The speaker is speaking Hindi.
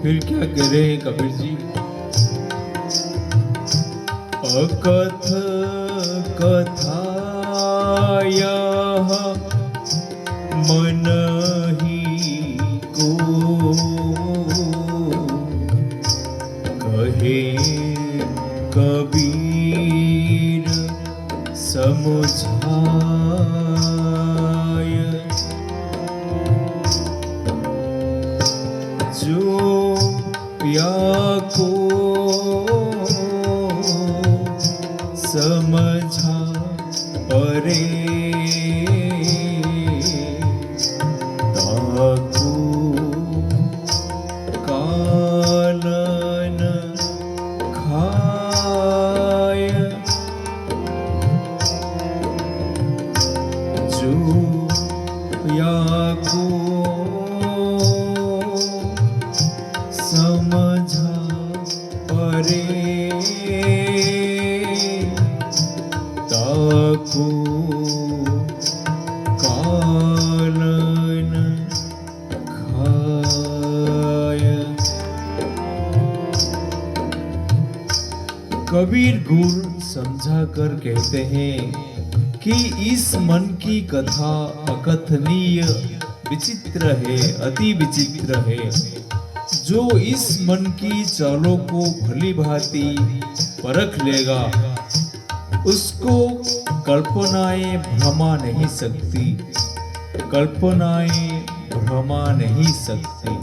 फिर क्या कह रहे हैं कबीर जी? अकथ कथाय मन ही को कहे कबीर समुझाय। जो या को समझा परे ताकू कालन खाय। जो या को समझा परे ताकू कालन खाय। कबीर गुरु समझाकर कहते हैं कि इस मन की कथा अकथनीय विचित्र है, अति विचित्र है। जो इस मन की चालों को भली भांति परख लेगा उसको कल्पनाएं भ्रमा नहीं सकती, कल्पनाएं भ्रमा नहीं सकती।